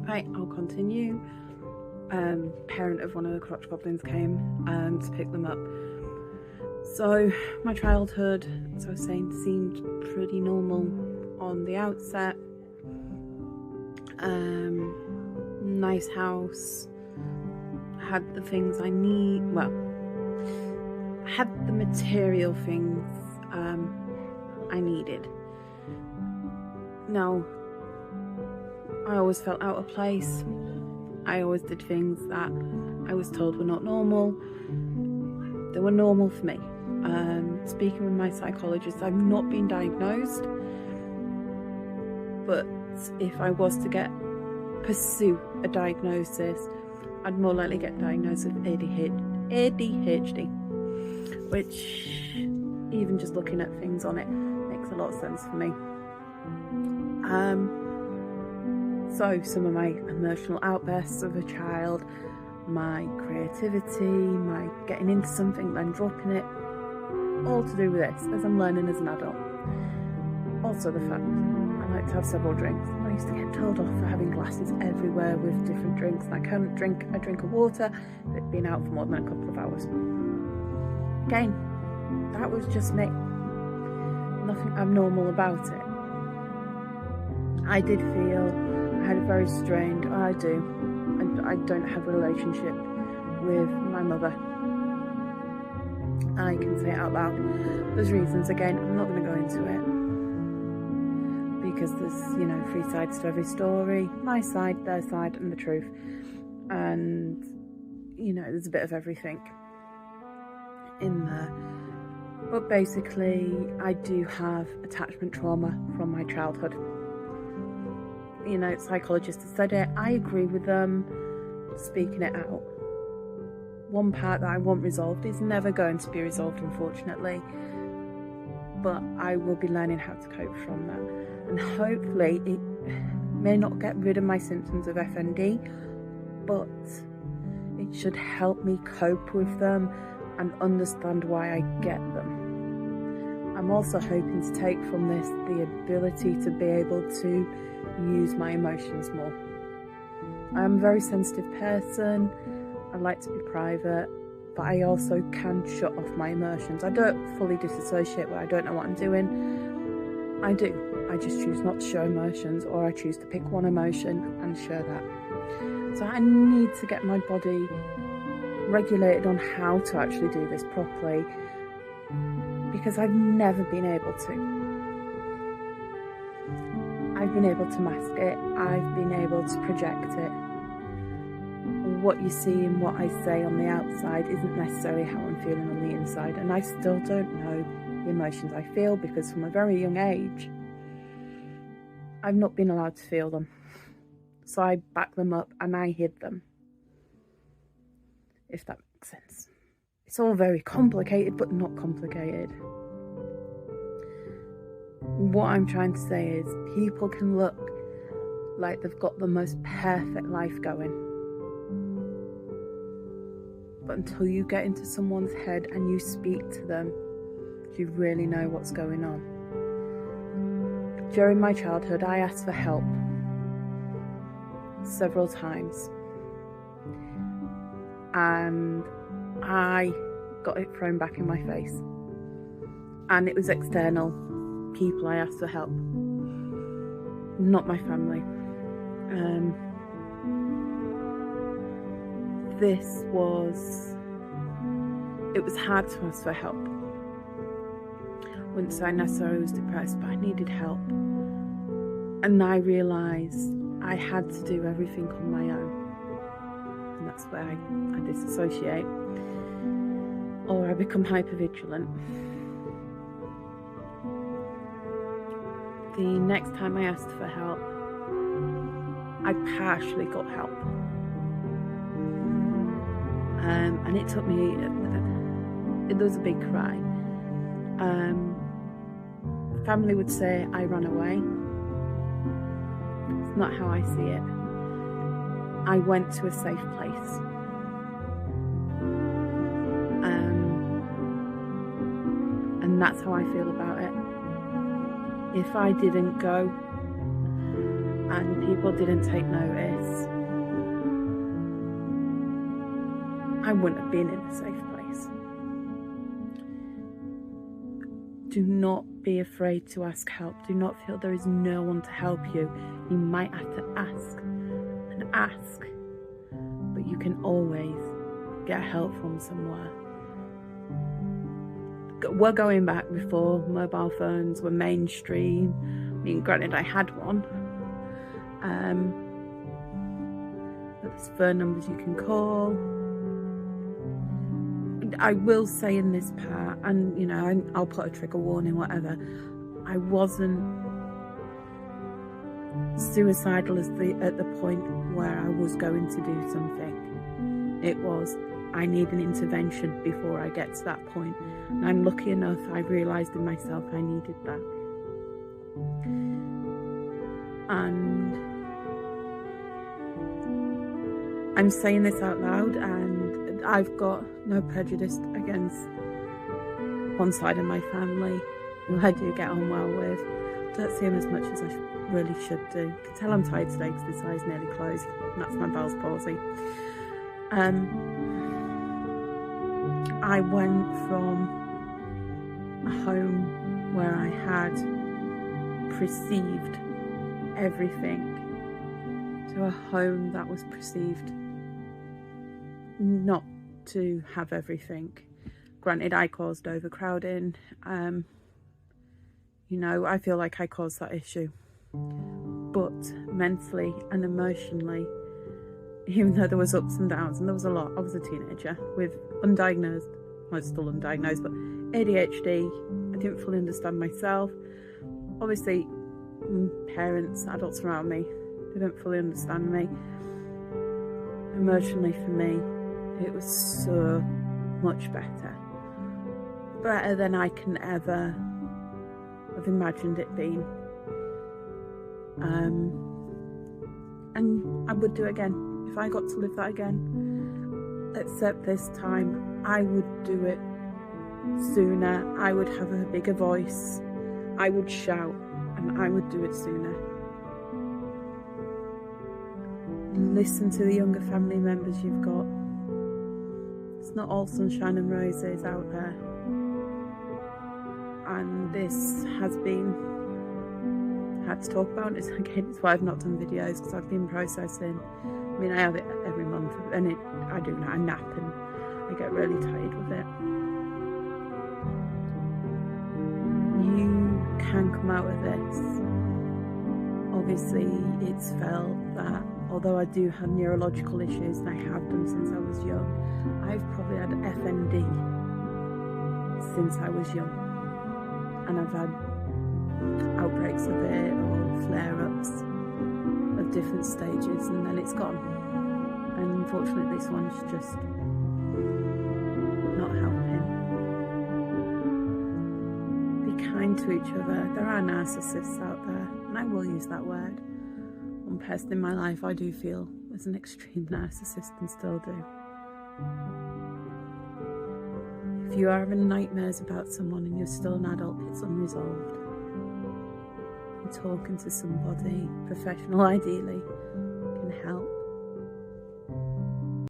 Right, I'll continue. Parent of one of the crotch goblins came to pick them up. So my childhood, as I was saying, seemed pretty normal on the outset. Nice house, had the things I need, well, had the material things I needed. Now, I always felt out of place. I always did things that I was told were not normal. They were normal for me. Speaking with my psychologist, I've not been diagnosed, but if I was to pursue a diagnosis, I'd more likely get diagnosed with ADHD, which, even just looking at things on it, makes a lot of sense for me. So some of my emotional outbursts of a child, my creativity, my getting into something then dropping it, all to do with this, as I'm learning as an adult. Also the fact I like to have several drinks. I used to get told off for having glasses everywhere with different drinks, and I couldn't drink a drink of water if it'd been out for more than a couple of hours. Again, that was just me. Nothing abnormal about it. I did feel I had a very strained, I don't have a relationship with my mother. I can say it out loud. There's reasons, again, I'm not going to go into it, because there's, 3 sides to every story. My side, their side, and the truth. And, there's a bit of everything in there. But basically, I do have attachment trauma from my childhood. Psychologists have said it. I agree with them, speaking it out. One part that I want resolved is never going to be resolved, unfortunately. But I will be learning how to cope from that. And hopefully it may not get rid of my symptoms of FND, but it should help me cope with them and understand why I get them. I'm also hoping to take from this the ability to be able to use my emotions more. I'm a very sensitive person. I like to be private, but I also can shut off my emotions. I don't fully disassociate where I don't know what I'm doing. I do. I just choose not to show emotions, or I choose to pick one emotion and show that. So I need to get my body regulated on how to actually do this properly, because I've never been able to. I've been able to mask it. I've been able to project it. What you see and what I say on the outside isn't necessarily how I'm feeling on the inside, and I still don't know the emotions I feel, because from a very young age I've not been allowed to feel them. So I back them up and I hid them, if that makes sense. It's all very complicated, but not complicated. What I'm trying to say is, people can look like they've got the most perfect life going, but until you get into someone's head and you speak to them, do you really know what's going on? During my childhood, I asked for help several times, and I got it thrown back in my face. And it was external people I asked for help, not my family. It was hard to ask for help. I wouldn't say I necessarily was depressed, but I needed help. And I realised I had to do everything on my own. And that's where I disassociate, or I become hypervigilant. The next time I asked for help, I partially got help. And it took me, there was a big cry. Family would say I ran away. It's not how I see it. I went to a safe place. And that's how I feel about it. If I didn't go and people didn't take notice, I wouldn't have been in a safe place. Do not be afraid to ask help. Do not feel there is no one to help you. You might have to ask and ask, but you can always get help from somewhere. We're going back before mobile phones were mainstream. I mean, granted, I had one. But there's phone numbers you can call. I will say in this part, and you know, I'll put a trigger warning, whatever, I wasn't suicidal at the point where I was going to do something. It was, I need an intervention before I get to that point. And I'm lucky enough, I realised in myself I needed that. And I'm saying this out loud, and I've got no prejudice against one side of my family who I do get on well with. Don't see them as much as I really should do. You can tell I'm tired today because this eye's nearly closed, and that's my Bell's palsy. I went from a home where I had perceived everything to a home that was perceived not to have everything. Granted, I caused overcrowding. You know, I feel like I caused that issue. But mentally and emotionally, even though there was ups and downs, and there was a lot, I was a teenager with undiagnosed, well, it's still undiagnosed, but ADHD. I didn't fully understand myself. Obviously, parents, adults around me, they didn't fully understand me. Emotionally, for me, it was so much better. Better than I can ever have imagined it being. And I would do it again. If I got to live that again, except this time, I would do it sooner. I would have a bigger voice. I would shout, and I would do it sooner. Listen to the younger family members you've got. It's not all sunshine and roses out there. And this has been, I had to talk about it again. It's why I've not done videos, because I've been processing. I mean, I have it every month, and I do I nap and I get really tired with it. You can come out of this. Obviously, it's felt that although I do have neurological issues, and I have done since I was young, I've probably had FMD since I was young. And I've had outbreaks of it or flare-ups of different stages, and then it's gone. And unfortunately, this one's just not helping. Be kind to each other. There are narcissists out there, and I will use that word. One person in my life I do feel is an extreme narcissist, and still do. If you are having nightmares about someone and you're still an adult, it's unresolved. And talking to somebody, professional ideally, can help.